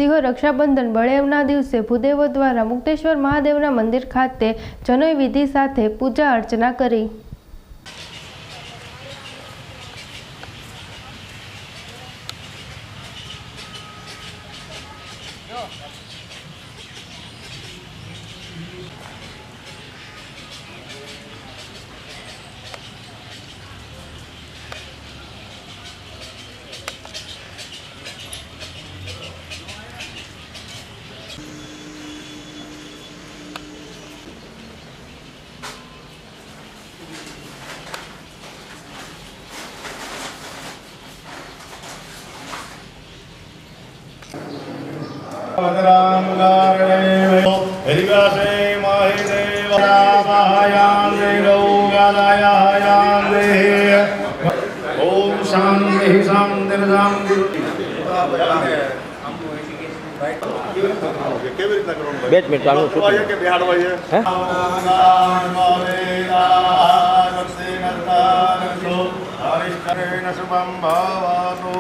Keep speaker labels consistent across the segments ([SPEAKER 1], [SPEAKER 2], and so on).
[SPEAKER 1] સિંહોર રક્ષાબંધન બળેવના દિવસે ભૂદેવો દ્વારા મુક્તેશ્વર મહાદેવના મંદિર ખાતે જનોઈ વિધિ સાથે પૂજા અર્ચના કરી।
[SPEAKER 2] ओम शांति शांति शांति। કેવી રીતના કરવાનું? 2 મિનિટ ચાલુ છે કે બેહાડવા છે? હરિષ્કરેણ શુભમ ભવતો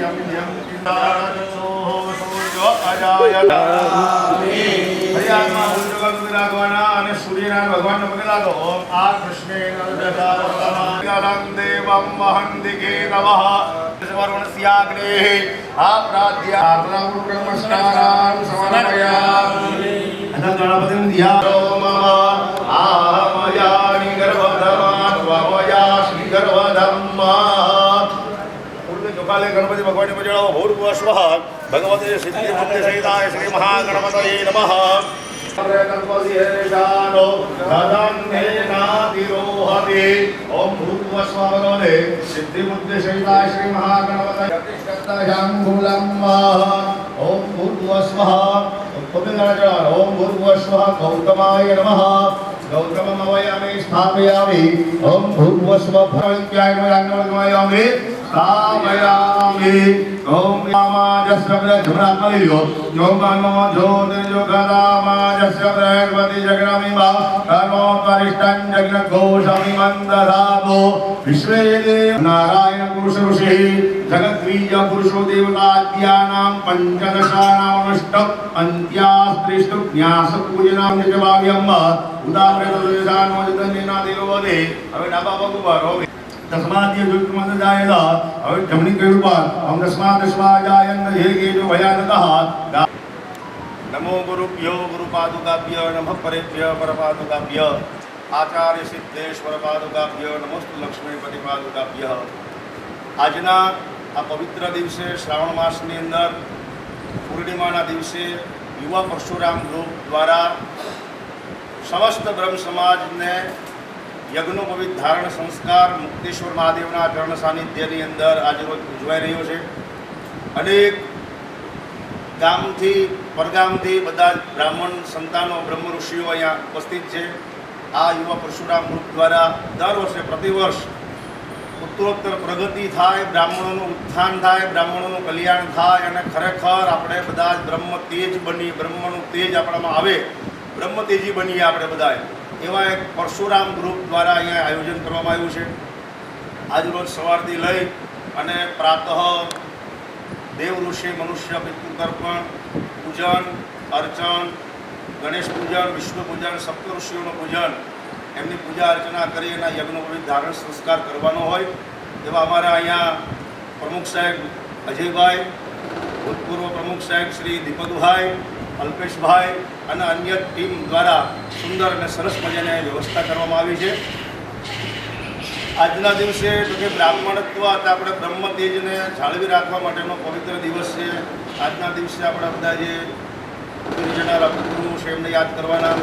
[SPEAKER 2] યમ યમ ચિંતારસો સૂર્યો અજાયતા ભયામાં ઉદ્યોગ વિરાગવાના અને સૂર્યનારાયણ ભગવાનને પગે લાગો। ઓમ આ કૃષ્ણેન દશારમ દેવમ વહંતિકે નમઃ સવર્ણસ્યાગ્ને આપ્રાધ્યા નમસ્કારાન સમર્પયામિ અનંતગણપતિં ધ્યાનો મમ આમયાનિ ગર્ભધર્મા ત્વમયા શ્રી ગર્ભધર્મા। પૂર્વે જોકાલે ગણપતિ ભગવાનને બજાવો ભૂર્ભુવ સ્વઃ ભગવતે સિદ્ધિ બુદ્ધિ સહિતાય શ્રી મહાગણપતયે નમઃ। ओम भूर्भुव स्वः भगवते सिद्धि बुद्धि सहिताय श्री महागणपतये प्रतिष्ठितायाङ्गुलम्। ओम भूर्भुव स्वः ओम भूर्भुव स्वः गौतमाय नमः। गौतमम् अवयामि स्थापयामि। ओम भूर्भुव स्वः भगवत्याय नमः स्थापयामि। ओम रामाजस्य झुमरा कलियो योगानो ज्योतिर्योगरामाजस्य भगवती जगन्नाथ कर्मो परिष्टं जगन्घोषमि मंदधामो विश्वे देव नारायण पुरुष ऋषि जगद्वीज पुरुषो देवताद्यानां पंचदशानामष्ट अन्त्यास्त्रिष्टु न्यास पूजनां निजभाव्यम् उदाहरणो जतनेना देववदे। હવે ડાબા પગ ઉપર હવે तस्माद्य दुष्मदजायत હવે જમણી કઈ ઉપર ઓમ તસ્માદસ્વાજાયન હેગેજો ભયાનતઃ। नमो गुरुभ्यो गुरुपादुकाभ्य नमः परेभ्य परपादुकाभ्य आचार्य सिद्धेश्वर पादुकाभ्य नमोस्तु लक्ष्मीपति पादुकाभ्य। આજના આ પવિત્ર દિવસે શ્રાવણ માસની અંદર પૂર્ણિમાના દિવસે યુવા પરશુરામ ગ્રુપ દ્વારા સમસ્ત બ્રહ્મ સમાજને યજ્ઞોપવિત ધારણ સંસ્કાર મુક્તેશ્વર મહાદેવના ચરણ સાનિધ્યની અંદર આજે રોજ ઉજવાઈ રહ્યો છે। અનેક ગામથી પરગામથી બધા બ્રાહ્મણ સંતાનો બ્રહ્મ ઋષિઓ અહીંયા ઉપસ્થિત છે। આ યુવા પરશુરામ ગ્રુપ દ્વારા દર વર્ષે પ્રતિવર્ષ ઉત્તરોત્તર પ્રગતિ થાય, બ્રાહ્મણોનું ઉત્થાન થાય, બ્રાહ્મણોનું કલ્યાણ થાય અને ખરેખર આપણે બધા જ બ્રહ્મ તેજ બની, બ્રહ્મનું તેજ આપણામાં આવે, બ્રહ્મ તેજી બનીએ આપણે બધાએ, એવા એક પરશુરામ ગ્રુપ દ્વારા અહીંયા આયોજન કરવામાં આવ્યું છે। આજરોજ સવારથી લઈ અને પ્રાતઃ દેવ ઋષિ મનુષ્ય પિતૃતર્પણ પૂજન અર્ચન, ગણેશ પૂજન, વિષ્ણુ પૂજન, સપ્ત ઋષિઓનું પૂજન, એમની પૂજા અર્ચના કરી એના યજ્ઞોપવિત ધારણ સંસ્કાર કરવાનો હોય એવા અમારા અહીંયા પ્રમુખ સાહેબ અજયભાઈ, ભૂતપૂર્વ પ્રમુખ સાહેબ શ્રી દીપકભાઈ, અલ્પેશભાઈ અને અન્ય ટીમ દ્વારા સુંદર અને સરસ મજાની વ્યવસ્થા કરવામાં આવી છે। આજના દિવસે તો કે બ્રાહ્મણત્વ હતા આપણે બ્રહ્મ તેજને જાળવી રાખવા માટેનો પવિત્ર દિવસ છે। આજના દિવસે આપણા બધા જે જનારા પિતૃઓ છે એમને યાદ કરવાના,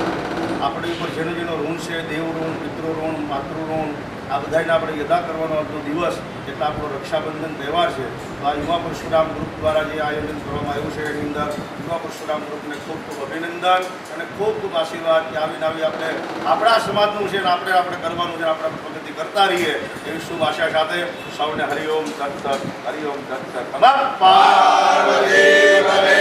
[SPEAKER 2] આપણી ઉપર જેનો જેનો ઋણ છે, દેવ ઋણ, પિતૃ ઋણ, માતૃ ઋણ, આ બધાને આપણે યદા કરવાનો આજનો દિવસ એટલે આપણો રક્ષાબંધન તહેવાર છે। તો આ યુવા પરશુરામ ગ્રુપ દ્વારા જે આયોજન કરવામાં આવ્યું છે એની અંદર યુવા પરશુરામ ગ્રુપને ખૂબ ખૂબ અભિનંદન અને ખૂબ ખૂબ આશીર્વાદ કે આવીને આવી આપણે આપણા સમાજનું છે ને આપણે કરવાનું છે, આપણે પ્રગતિ કરતા રહીએ એવી શુભ આશા સાથે સૌને હરિઓમ તત્સત, હરિઓમ તત્સત। પાર્વતી ભલે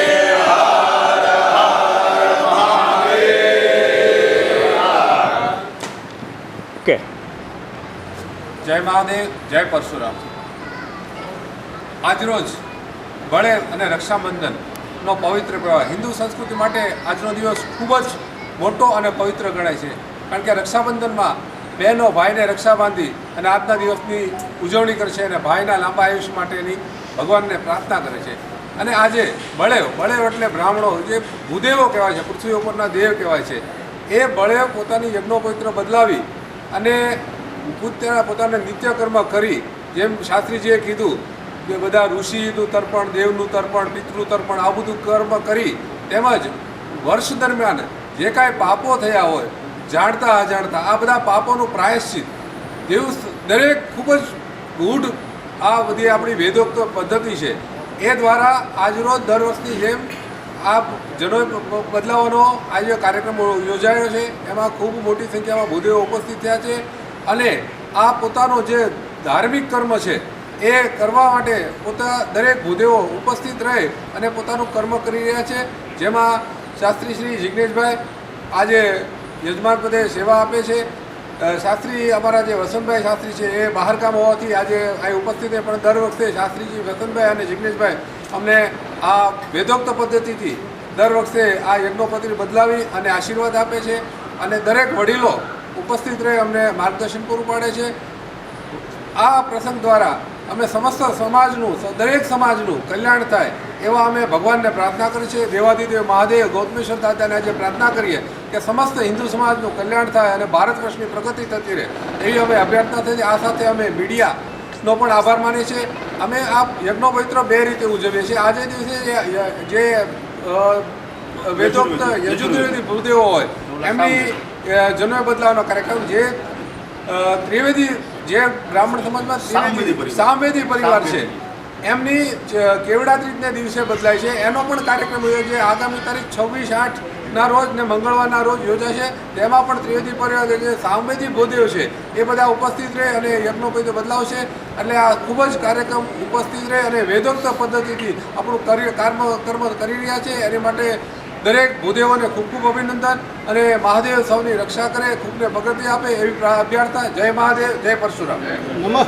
[SPEAKER 3] જય મહાદેવ, જય પરશુરામ। આજરોજ બળેવ અને રક્ષાબંધન નો પવિત્ર તહેવાર. હિન્દુ સંસ્કૃતિ માટે આજનો દિવસ ખૂબ જ મોટો અને પવિત્ર ગણાય છે, કારણ કે રક્ષાબંધનમાં બહેનો ભાઈને રક્ષા બાંધી અને આજના દિવસની ઉજવણી કરે છે અને ભાઈના લાંબા આયુષ્ય માટેની ભગવાનને પ્રાર્થના કરે છે. અને આજે બળેવ એટલે બ્રાહ્મણો, જે ભૂદેવો કહેવાય છે, પૃથ્વી ઉપરના દેવ કહેવાય છે, એ બળેવ પોતાની યજ્ઞોપવિત્ર બદલાવી અને પોતાના નિત્યકર્મ કરી, જેમ શાસ્ત્રીજીએ કીધું કે બધા ઋષિનું તર્પણ, દેવનું તર્પણ, પિતૃ તર્પણ, આ બધું કર્મ કરી, તેમજ વર્ષ દરમિયાન જે કાંઈ પાપો થયા હોય જાણતા અજાણતા, આ બધા પાપોનું પ્રાયશ્ચિત દરેક ખૂબ જ ગૂઢ આ બધી આપણી વેદોક્ત પદ્ધતિ છે, એ દ્વારા આજરોજ દર વર્ષની જેમ આ જનોઈ બદલાવાનો આજે કાર્યક્રમ યોજાયો છે. એમાં ખૂબ મોટી સંખ્યામાં ભૂદેવો ઉપસ્થિત થયા છે અને આ પોતાનો જે ધાર્મિક કર્મ છે એ કરવા માટે દરેક ભૂદેવો ઉપસ્થિત રહે અને પોતાનું કર્મ કરી રહ્યા છે. જેમાં શાસ્ત્રી શ્રી જિજ્ઞેશભાઈ આજે યજમાન પદે સેવા આપે છે. શાસ્ત્રી અમારા જે વસંતભાઈ શાસ્ત્રી છે એ બહારગામ હોવાથી આજે અહીં ઉપસ્થિત છે, પણ દર વખતે શાસ્ત્રીજી વસંતભાઈ અને જિજ્ઞેશભાઈ અમને આ વેદોક્ત પદ્ધતિથી દર વખતે આ યજ્ઞોપવિત્ર બદલાવી અને આશીર્વાદ આપે છે અને દરેક વડીલો ઉપસ્થિત રહી અમને માર્ગદર્શન પૂરું પાડે છે. આ પ્રસંગ દ્વારા અમે સમસ્ત સમાજનું, દરેક સમાજનું કલ્યાણ થાય એવા અમે ભગવાનને પ્રાર્થના કરી છે. દેવાધિદેવ મહાદેવ ગૌતમેશ્વર દાદાને આજે પ્રાર્થના કરીએ કે સમસ્ત હિન્દુ સમાજનું કલ્યાણ થાય અને ભારત વર્ષની પ્રગતિ થતી રહે, એવી અમે અભ્યર્થના થઈ છે. આ સાથે અમે મીડિયાનો પણ આભાર માનીએ છીએ. અમે આ યજ્ઞોપવિત્ર બે રીતે ઉજવીએ છીએ. આજે દિવસે જે વેદોક્ત યજુર્વેદી ભૂદેવો હોય એમની જનોઈ બદલાવનો કાર્યક્રમ, જે ત્રિવેદી, જે બ્રાહ્મણ સમાજમાં સામવેદી પરિવાર છે, એમની કેવડા ત્રીજને દિવસે બદલાય છે, એનો પણ કાર્યક્રમ યોજાય. આગામી તારીખ 26/8 રોજ ને મંગળવારના રોજ યોજાશે. તેમાં પણ ત્રિવેદી પરિવાર, જે સામવેદી ભૂદેવ છે, એ બધા ઉપસ્થિત રહે અને યજ્ઞોપવિત્ર બદલાવશે. એટલે આ ખૂબ જ કાર્યક્રમ ઉપસ્થિત રહે અને વેદોક્ત પદ્ધતિથી આપણું કર્મ કરી રહ્યા છે. એની માટે દરેક ભૂદેવોને ખૂબ ખૂબ અભિનંદન અને મહાદેવ સૌની રક્ષા કરે, ખૂબને પ્રગતિ આપે એવી અભ્યર્થના. જય મહાદેવ, જય પરશુરામ.
[SPEAKER 2] નમઃ.